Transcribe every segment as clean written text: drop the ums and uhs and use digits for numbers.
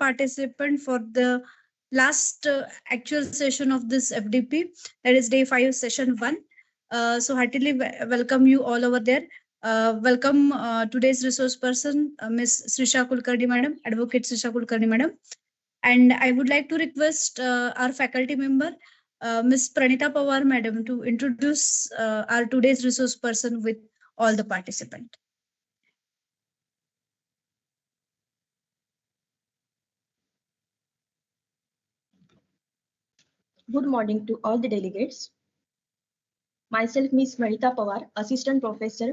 participant for the last actual session of this FDP, that is day 5, session 1. So heartily welcome you all over there. Welcome today's resource person, Ms. Srisha Kulkarni Madam, Advocate Srisha Kulkarni Madam. And I would like to request our faculty member, Ms. Pranita Pawar Madam, to introduce our today's resource person with all the participants. Good morning to all the delegates. Myself, Ms. Pranita Pawar, Assistant Professor,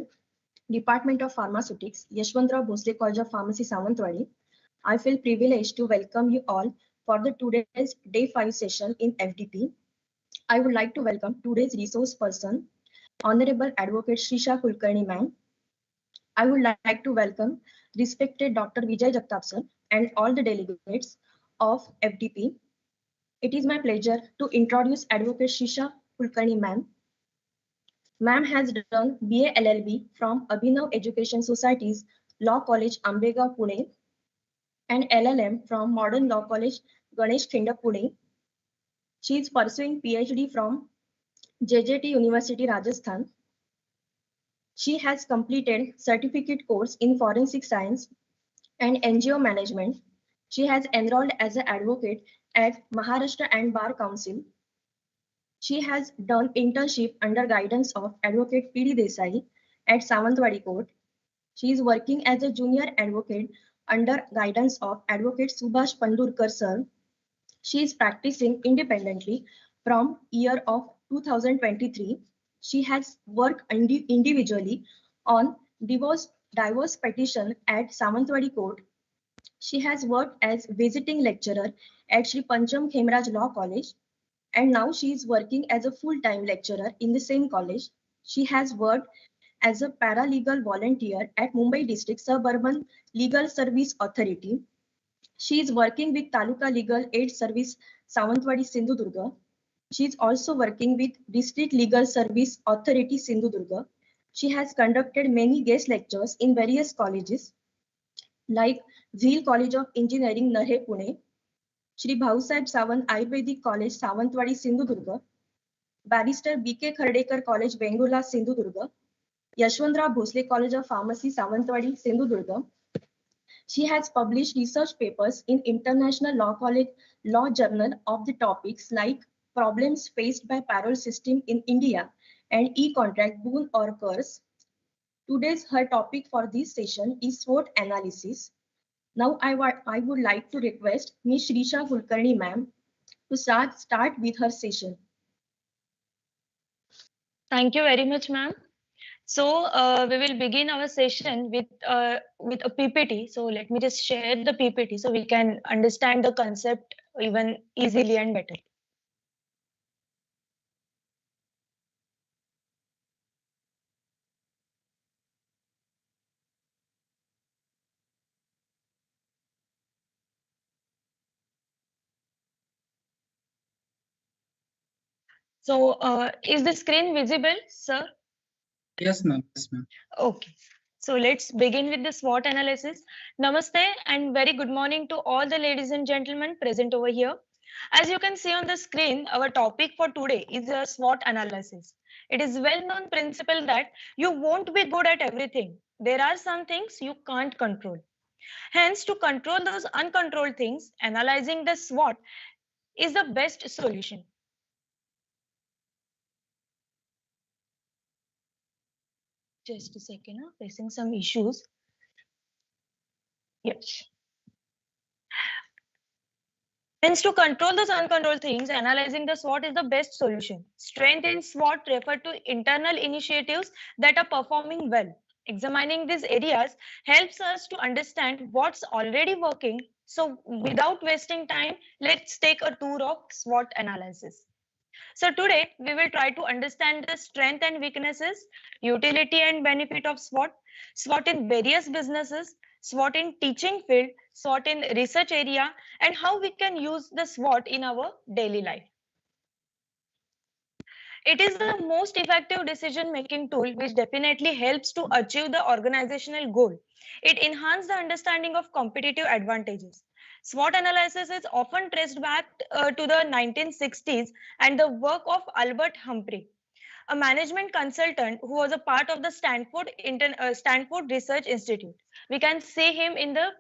Department of Pharmaceutics, Yashwantrao Bhosle College of Pharmacy, Sawantwadi. I feel privileged to welcome you all for the today's day 5 session in FDP. I would like to welcome today's resource person, Honorable Advocate Srisha Kulkarni Ma'am. I would like to welcome respected Dr. Vijay Jagtap sir and all the delegates of FDP. It is my pleasure to introduce Advocate Srisha Kulkarni Ma'am. Ma'am has done BA LLB from Abhinav Education Society's Law College, Ambega, Pune, and LLM from Modern Law College, Ganesh Khenda, Pune. She is pursuing PhD from JJT University, Rajasthan. She has completed certificate course in Forensic Science and NGO Management. She has enrolled as an advocate at Maharashtra and Bar Council. She has done internship under guidance of Advocate P.D. Desai at Sawantwadi Court. She is working as a junior advocate under guidance of Advocate Subhash Pandurkar sir. She is practicing independently from year of 2023. She has worked individually on divorce petition at Sawantwadi Court. She has worked as visiting lecturer at Sri Pancham Khemraj Law College, and now she is working as a full-time lecturer in the same college. She has worked as a paralegal volunteer at Mumbai District Suburban Legal Service Authority. She is working with Taluka Legal Aid Service Sawantwadi, Sindhudurga. She is also working with District Legal Service Authority, Sindhudurga. She has conducted many guest lectures in various colleges like Zeel College of Engineering, Narhe, Pune, Shri Bhausaheb Sawant Ayurvedic College, Sawantwadi, Sindhudurga, Barrister B.K. Khardekar College, Bengulla, Sindhudurga, Yashwantrao Bhosle College of Pharmacy, Sawantwadi, Sindhudurga. She has published research papers in International Law College Law Journal of the topics like problems faced by parole system in India and e-contract boon or curse. Today's her topic for this session is SWOT analysis. Now I would like to request Ms. Srisha Kulkarni ma'am to start with her session. Thank you very much, ma'am. So we will begin our session with a PPT. So let me just share the PPT so we can understand the concept even easily and better. So is the screen visible, sir? Yes, ma'am. Yes, ma'am. Okay. So let's begin with the SWOT analysis. Namaste and very good morning to all the ladies and gentlemen present over here. As you can see on the screen, our topic for today is a SWOT analysis. It is well-known principle that you won't be good at everything. There are some things you can't control. Hence, to control those uncontrolled things, analyzing the SWOT is the best solution. Just a second, facing some issues. Yes. Hence, to control those uncontrolled things, analyzing the SWOT is the best solution. Strength in SWOT refer to internal initiatives that are performing well. Examining these areas helps us to understand what's already working. So without wasting time, let's take a tour of SWOT analysis. So today we will try to understand the strength and weaknesses, utility and benefit of SWOT, SWOT in various businesses, SWOT in teaching field, SWOT in research area, and how we can use the SWOT in our daily life. It is the most effective decision-making tool which definitely helps to achieve the organizational goal. It enhances the understanding of competitive advantages. SWOT analysis is often traced back to the 1960s and the work of Albert Humphrey, a management consultant who was a part of the Stanford Research Institute. We can see him in the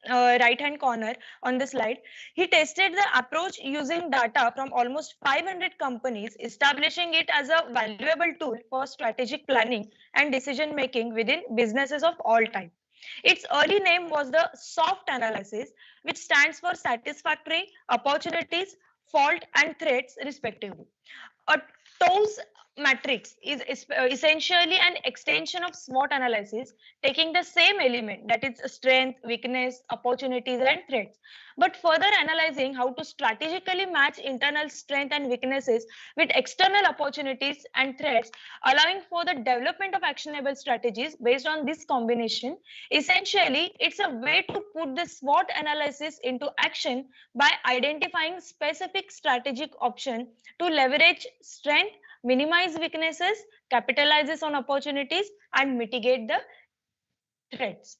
right hand corner on the slide. He tested the approach using data from almost 500 companies, establishing it as a valuable tool for strategic planning and decision making within businesses of all types. Its early name was the SOFT analysis, which stands for satisfactory, opportunities, fault, and threats, respectively. A TOWS matrix is essentially an extension of SWOT analysis, taking the same element, that is strength, weakness, opportunities, and threats, but further analyzing how to strategically match internal strength and weaknesses with external opportunities and threats, allowing for the development of actionable strategies based on this combination. Essentially, it's a way to put the SWOT analysis into action by identifying specific strategic options to leverage strength, minimize weaknesses, capitalizes on opportunities, and mitigate the threats.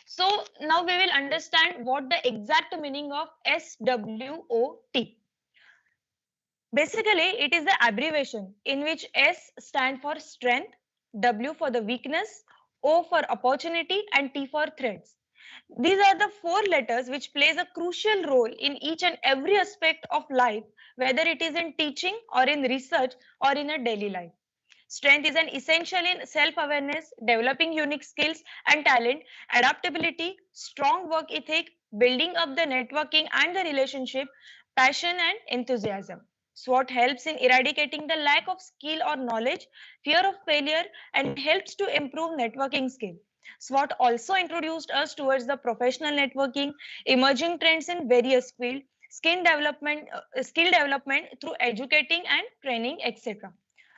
So now we will understand what the exact meaning of SWOT. Basically, it is the abbreviation in which S stands for strength, W for the weakness, O for opportunity, and T for threats. These are the four letters which plays a crucial role in each and every aspect of life, whether it is in teaching or in research or in a daily life. Strength is an essential in self-awareness, developing unique skills and talent, adaptability, strong work ethic, building up the networking and the relationship, passion and enthusiasm. SWOT helps in eradicating the lack of skill or knowledge, fear of failure, and helps to improve networking skill. SWOT also introduced us towards the professional networking, emerging trends in various fields, skill development through educating and training, etc.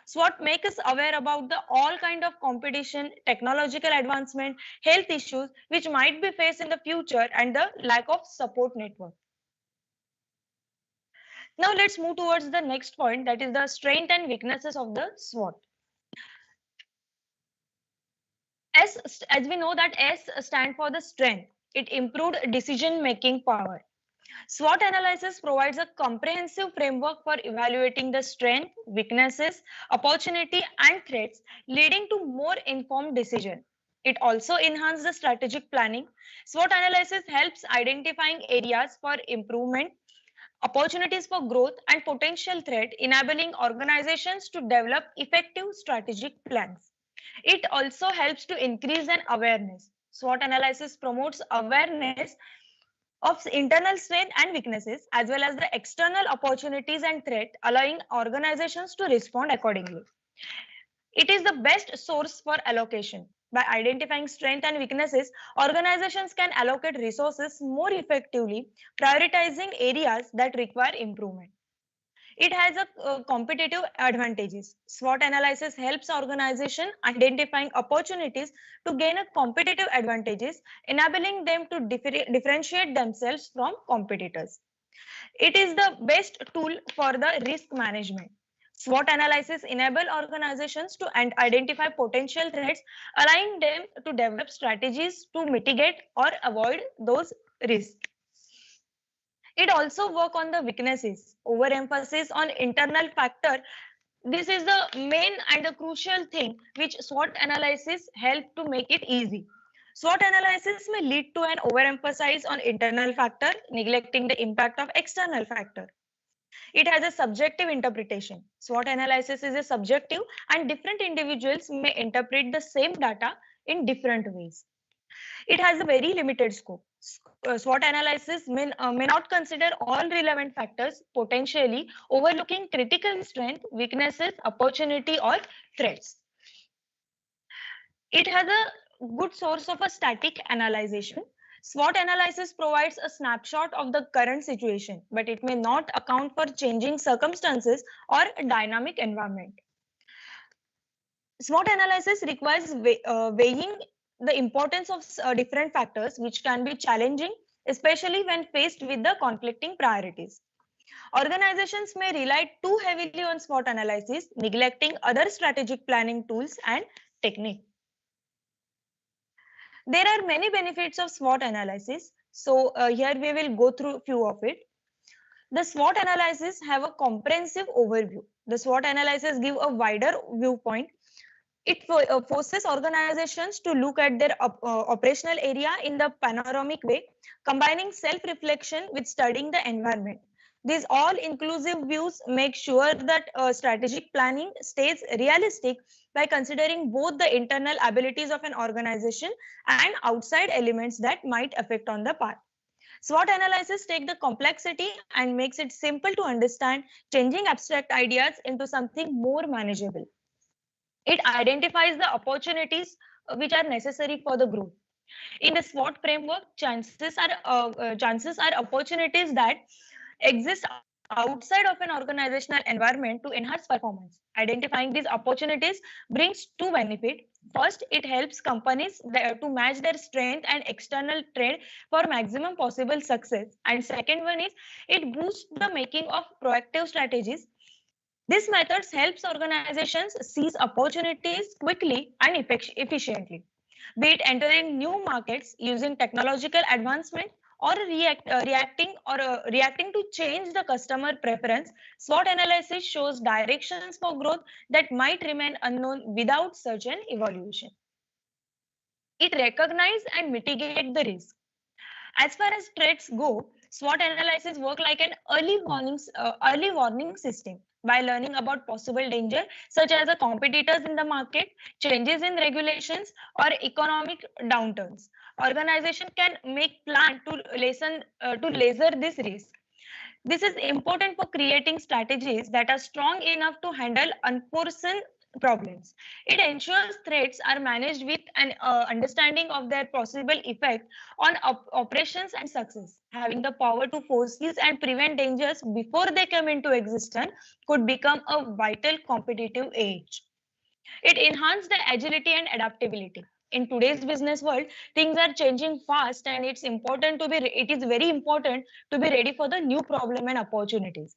SWOT make us aware about the all kind of competition, technological advancement, health issues which might be faced in the future, and the lack of support network. Now let's move towards the next point, that is the strength and weaknesses of the SWOT. As we know that S stand for the strength. It improved decision making power. SWOT analysis provides a comprehensive framework for evaluating the strength, weaknesses, opportunity, and threats, leading to more informed decision. It also enhances the strategic planning. SWOT analysis helps identifying areas for improvement, opportunities for growth, and potential threat, enabling organizations to develop effective strategic plans. It also helps to increase an awareness. SWOT analysis promotes awareness of internal strengths and weaknesses, as well as the external opportunities and threats, allowing organizations to respond accordingly. It is the best source for allocation. By identifying strengths and weaknesses, organizations can allocate resources more effectively, prioritizing areas that require improvement. It has a competitive advantages. SWOT analysis helps organization identifying opportunities to gain a competitive advantages, enabling them to differentiate themselves from competitors. It is the best tool for the risk management. SWOT analysis enable organizations to identify potential threats, allowing them to develop strategies to mitigate or avoid those risks. It also work on the weaknesses, overemphasis on internal factor. This is the main and the crucial thing which SWOT analysis help to make it easy. SWOT analysis may lead to an overemphasis on internal factor, neglecting the impact of external factor. It has a subjective interpretation. SWOT analysis is a subjective and different individuals may interpret the same data in different ways. It has a very limited scope. SWOT analysis may not consider all relevant factors, potentially overlooking critical strength, weaknesses, opportunity, or threats. It has a good source of a static analyzation. SWOT analysis provides a snapshot of the current situation, but it may not account for changing circumstances or a dynamic environment. SWOT analysis requires weighing the importance of different factors, which can be challenging, especially when faced with the conflicting priorities. Organizations may rely too heavily on SWOT analysis, neglecting other strategic planning tools and techniques. There are many benefits of SWOT analysis. So here we will go through few of it. The SWOT analysis have a comprehensive overview. The SWOT analysis give a wider viewpoint. It forces organizations to look at their operational area in the panoramic way, combining self-reflection with studying the environment. These all-inclusive views make sure that strategic planning stays realistic by considering both the internal abilities of an organization and outside elements that might affect on the path. SWOT analysis take the complexity and makes it simple to understand, changing abstract ideas into something more manageable. It identifies the opportunities which are necessary for the growth. In the SWOT framework, chances are opportunities that exist outside of an organizational environment to enhance performance. Identifying these opportunities brings two benefits. First, it helps companies to match their strength and external trend for maximum possible success. And second one is it boosts the making of proactive strategies. This method helps organizations seize opportunities quickly and efficiently, be it entering new markets using technological advancement or reacting to change the customer preference. SWOT analysis shows directions for growth that might remain unknown without such an evaluation. It recognizes and mitigates the risk. As far as threats go, SWOT analysis work like an early warning system. By learning about possible danger, such as the competitors in the market, changes in regulations, or economic downturns, organization can make plan to laser this risk. This is important for creating strategies that are strong enough to handle unforeseen problems. It ensures threats are managed with an understanding of their possible effect on operations and success. Having the power to foresee and prevent dangers before they come into existence could become a vital competitive edge. It enhances the agility and adaptability. In today's business world, things are changing fast, and it is very important to be ready for the new problem and opportunities.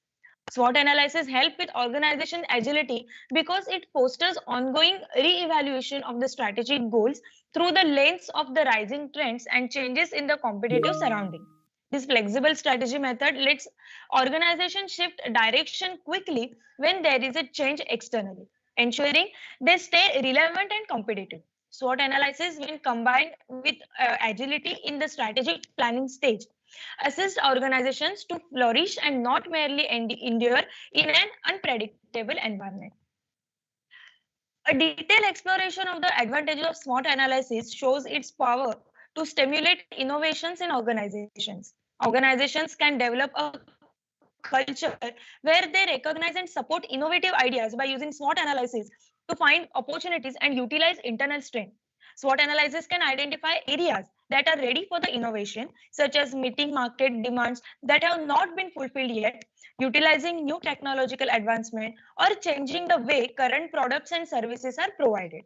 SWOT analysis help with organization agility because it fosters ongoing re-evaluation of the strategic goals through the lens of the rising trends and changes in the competitive surrounding. This flexible strategy method lets organizations shift direction quickly when there is a change externally, ensuring they stay relevant and competitive. SWOT analysis, when combined with agility in the strategic planning stage, assist organizations to flourish and not merely endure in an unpredictable environment. A detailed exploration of the advantages of SWOT analysis shows its power to stimulate innovations in organizations. Organizations can develop a culture where they recognize and support innovative ideas by using SWOT analysis to find opportunities and utilize internal strength. SWOT analysis can identify areas that are ready for the innovation, such as meeting market demands that have not been fulfilled yet, utilizing new technological advancement, or changing the way current products and services are provided.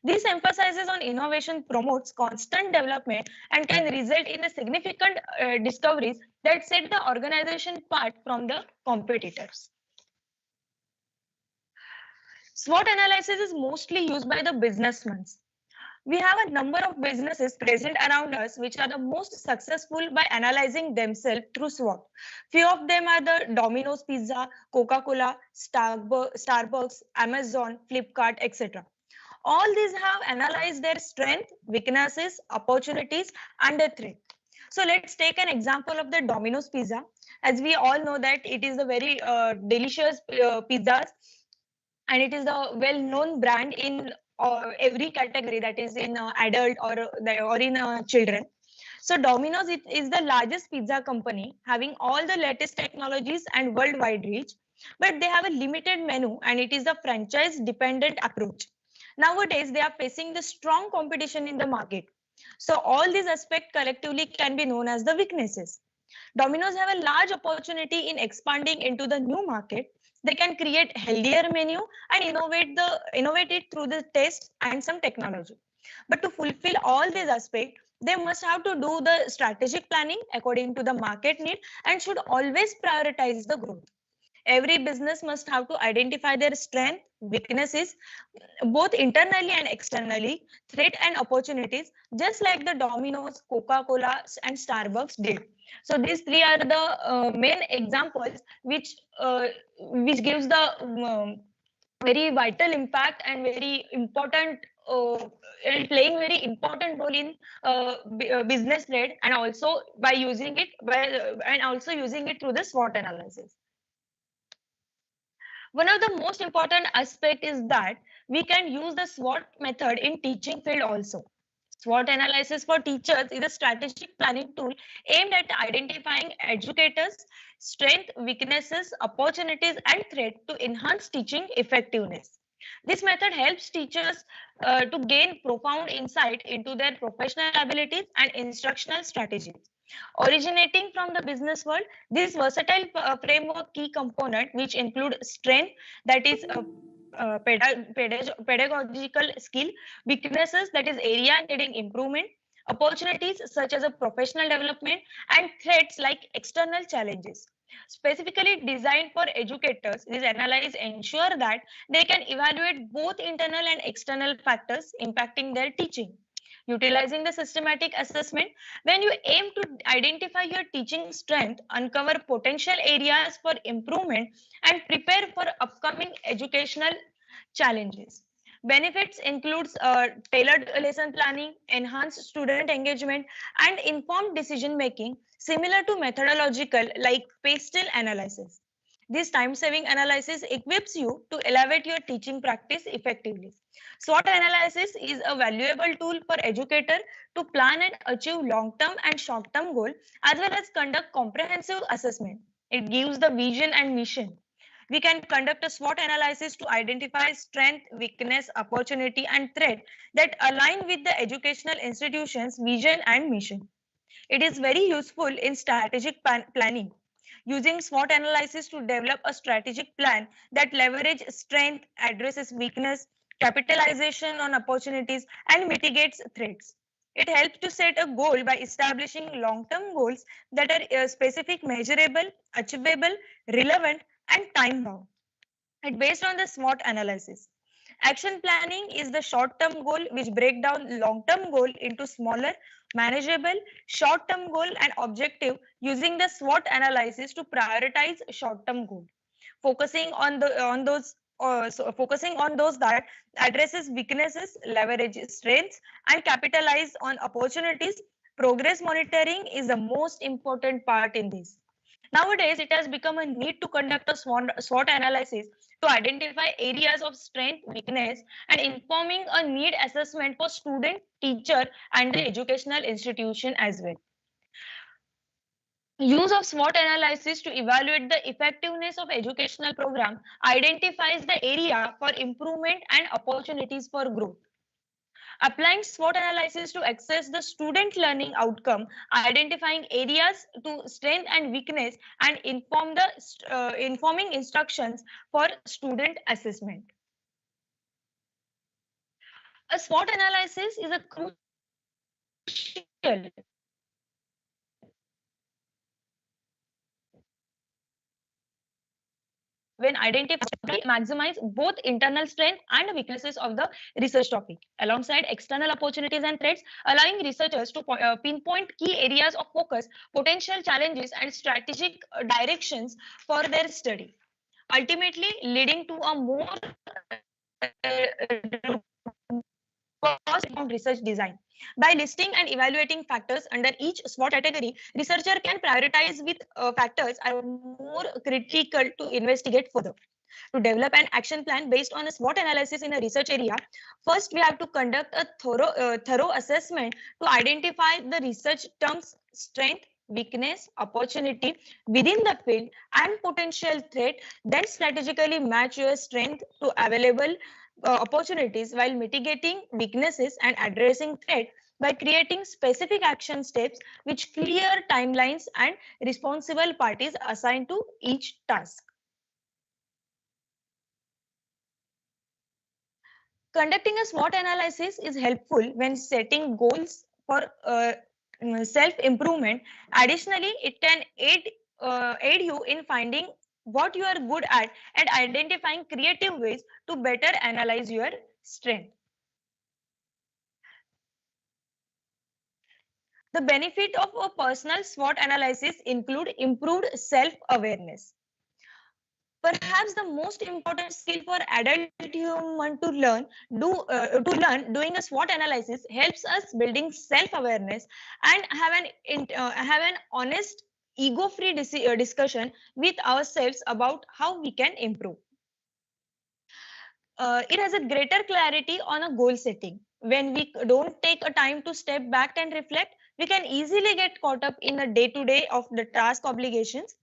This emphasizes on innovation promotes constant development and can result in the significant discoveries that set the organization apart from the competitors. SWOT analysis is mostly used by the businessmen. We have a number of businesses present around us which are the most successful by analyzing themselves through SWOT. Few of them are the Domino's Pizza, Coca-Cola, Starbucks, Amazon, Flipkart, etc. All these have analyzed their strength, weaknesses, opportunities, and a threat. So let's take an example of the Domino's Pizza. As we all know that it is a very delicious pizzas, and it is a well-known brand in every category, that is in adult or in children. So Domino's is the largest pizza company having all the latest technologies and worldwide reach, but they have a limited menu and it is a franchise dependent approach. Nowadays, they are facing the strong competition in the market. So all these aspects collectively can be known as the weaknesses. Domino's have a large opportunity in expanding into the new market. They can create healthier menu and innovate it through the test and some technology. But to fulfill all these aspects, they must have to do the strategic planning according to the market need and should always prioritize the growth. Every business must have to identify their strength, weaknesses, both internally and externally, threat and opportunities, just like the Domino's, Coca-Cola, and Starbucks did. So these three are the main examples which gives the very vital impact and very important and playing very important role in business led, and also by using it and also using it through the SWOT analysis. One of the most important aspect is that we can use the SWOT method in teaching field also. SWOT analysis for teachers is a strategic planning tool aimed at identifying educators' strength, weaknesses, opportunities, and threats to enhance teaching effectiveness. This method helps teachers to gain profound insight into their professional abilities and instructional strategies. Originating from the business world, this versatile framework key component, which include strength, that is pedagogical skill, weaknesses, that is area needing improvement, opportunities such as a professional development, and threats like external challenges. Specifically designed for educators, these analyses ensure that they can evaluate both internal and external factors impacting their teaching. Utilizing the systematic assessment, when you aim to identify your teaching strength, uncover potential areas for improvement, and prepare for upcoming educational challenges. Benefits includes tailored lesson planning, enhanced student engagement, and informed decision making, similar to methodological like pastel analysis. This time-saving analysis equips you to elevate your teaching practice effectively. SWOT analysis is a valuable tool for educator to plan and achieve long-term and short-term goals, as well as conduct comprehensive assessment. It gives the vision and mission. We can conduct a SWOT analysis to identify strength, weakness, opportunity, and threat that align with the educational institution's vision and mission. It is very useful in strategic planning. Using SWOT analysis to develop a strategic plan that leverages strength, addresses weakness, capitalization on opportunities, and mitigates threats. It helps to set a goal by establishing long-term goals that are specific, measurable, achievable, relevant, and time-bound. And based on the SWOT analysis, action planning is the short-term goal which break down long-term goal into smaller, manageable, short-term goal and objective using the SWOT analysis to prioritize short-term goal. Focusing on those that addresses weaknesses, leverage strengths, and capitalize on opportunities. Progress monitoring is the most important part in this. Nowadays, it has become a need to conduct a SWOT analysis to identify areas of strength, weakness, and informing a need assessment for student, teacher, and the educational institution as well. Use of SWOT analysis to evaluate the effectiveness of educational program identifies the area for improvement and opportunities for growth. Applying SWOT analysis to assess the student learning outcome, identifying areas to strength and weakness, and informing instructions for student assessment. A SWOT analysis is a crucial when identifying maximize both internal strength and weaknesses of the research topic alongside external opportunities and threats, allowing researchers to pinpoint key areas of focus, potential challenges, and strategic directions for their study, ultimately leading to a more cost-informed research design. By listing and evaluating factors under each SWOT category, researcher can prioritize which factors are more critical to investigate further. To develop an action plan based on a SWOT analysis in a research area, first we have to conduct a thorough assessment to identify the research terms, strength, weakness, opportunity within the field, and potential threat. Then strategically match your strength to available opportunities while mitigating weaknesses and addressing threat by creating specific action steps which clear timelines and responsible parties assigned to each task. Conducting a SWOT analysis is helpful when setting goals for self-improvement. Additionally, it can aid you in finding what you are good at, and identifying creative ways to better analyze your strength. The benefit of a personal SWOT analysis include improved self-awareness. Perhaps the most important skill for adult human to learn doing a SWOT analysis helps us building self-awareness and have an honest, ego-free discussion with ourselves about how we can improve. It has a greater clarity on a goal setting. When we don't take a time to step back and reflect, we can easily get caught up in the day-to-day of the task obligations.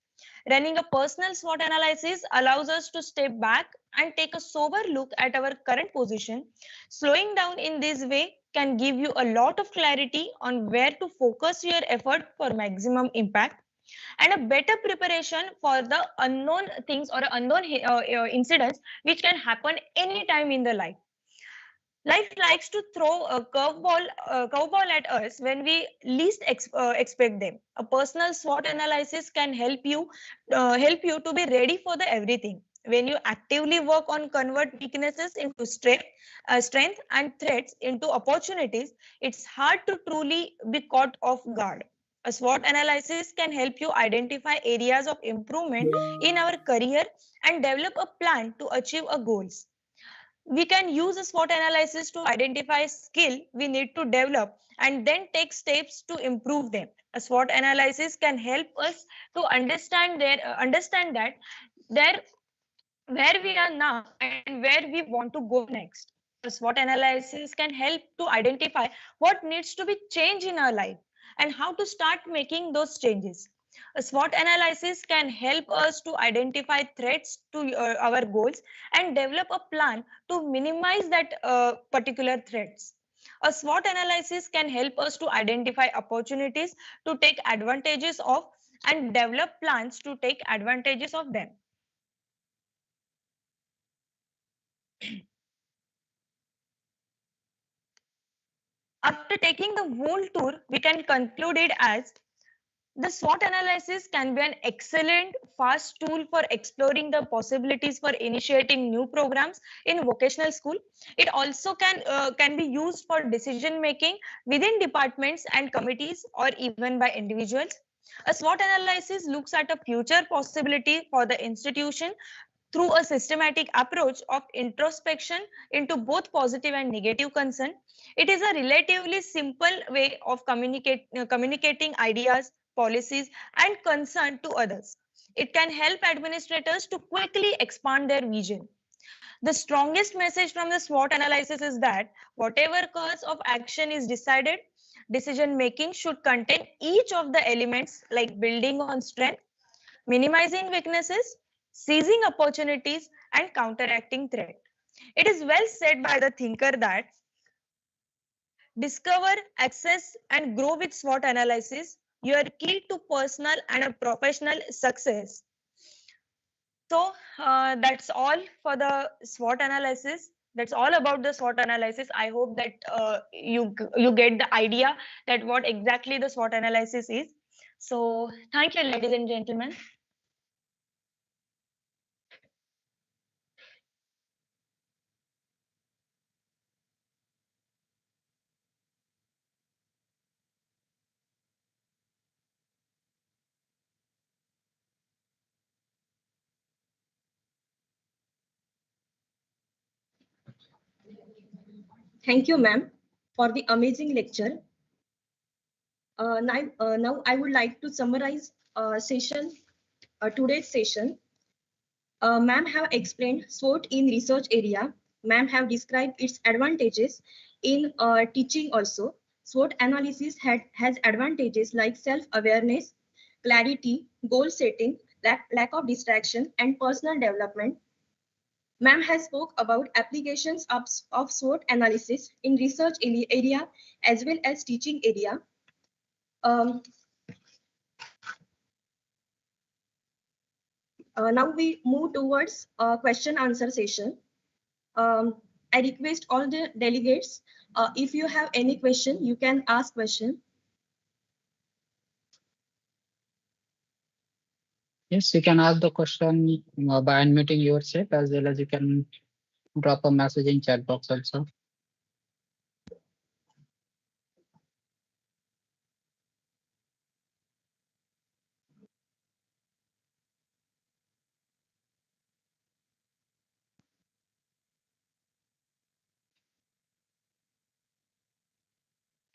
Running a personal SWOT analysis allows us to step back and take a sober look at our current position. Slowing down in this way can give you a lot of clarity on where to focus your effort for maximum impact, and a better preparation for the unknown things or unknown incidents which can happen anytime in the life. Life likes to throw a curveball at us when we least expect them. A personal SWOT analysis can help you to be ready for the everything. When you actively work on convert weaknesses into strength and threats into opportunities, it's hard to truly be caught off guard. A SWOT analysis can help you identify areas of improvement in our career and develop a plan to achieve our goals. We can use a SWOT analysis to identify skill we need to develop and then take steps to improve them. A SWOT analysis can help us to understand that there where we are now and where we want to go next. A SWOT analysis can help to identify what needs to be changed in our life and how to start making those changes. A SWOT analysis can help us to identify threats to our goals and develop a plan to minimize that particular threats. A SWOT analysis can help us to identify opportunities to take advantages of and develop plans to take advantages of them. After taking the whole tour, we can conclude it as the SWOT analysis can be an excellent, fast tool for exploring the possibilities for initiating new programs in vocational school. It also can be used for decision making within departments and committees or even by individuals. A SWOT analysis looks at a future possibility for the institution through a systematic approach of introspection into both positive and negative concern. It is a relatively simple way of communicating ideas, policies, and concern to others. It can help administrators to quickly expand their vision. The strongest message from the SWOT analysis is that whatever course of action is decided, decision making should contain each of the elements like building on strength, minimizing weaknesses, seizing opportunities, and counteracting threat. It is well said by the thinker that discover, access, and grow with SWOT analysis, your key to personal and professional success. So that's all for the SWOT analysis. That's all about the SWOT analysis. I hope that you get the idea that what exactly the SWOT analysis is. So thank you, ladies and gentlemen. Thank you, ma'am, for the amazing lecture. Now I would like to summarize today's session. Ma'am have explained SWOT in research area. Ma'am have described its advantages in teaching also. SWOT analysis has advantages like self-awareness, clarity, goal setting, lack of distraction, and personal development. Ma'am has spoke about applications of SWOT analysis in research area as well as teaching area. Now we move towards question answer session. I request all the delegates, if you have any question, you can ask question. Yes, you can ask the question by unmuting yourself, as well as you can drop a message in chat box also.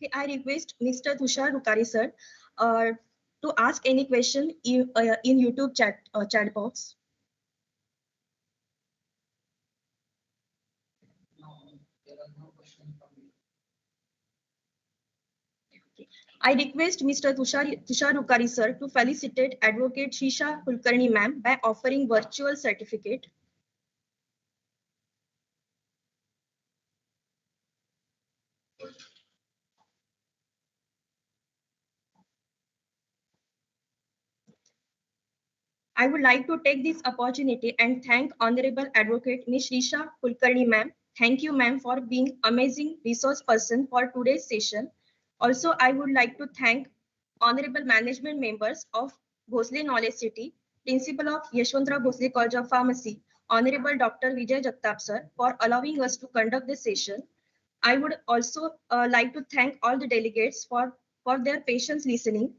Okay, I request Mr. Tushar Rukari sir uh, to ask any question in YouTube chat box. I request Mr. Tushar Rukari sir to felicitate Advocate Shisha Kulkarni ma'am by offering virtual certificate. I would like to take this opportunity and thank Honorable Advocate Ms. Shisha Kulkarni ma'am. Thank you ma'am for being amazing resource person for today's session. Also, I would like to thank Honorable management members of Bhosle Knowledge City, Principal of Yeshwantrao Bhosle College of Pharmacy, Honorable Dr. Vijay Jagtap sir for allowing us to conduct this session. I would also like to thank all the delegates for their patience listening.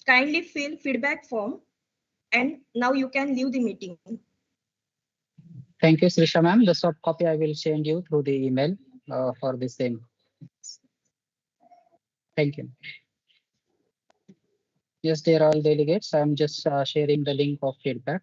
Kindly fill feedback form and now you can leave the meeting. Thank you, Srisha ma'am. The soft copy I will send you through the email for the same. Thank you. Yes, dear all delegates, I'm just sharing the link of feedback.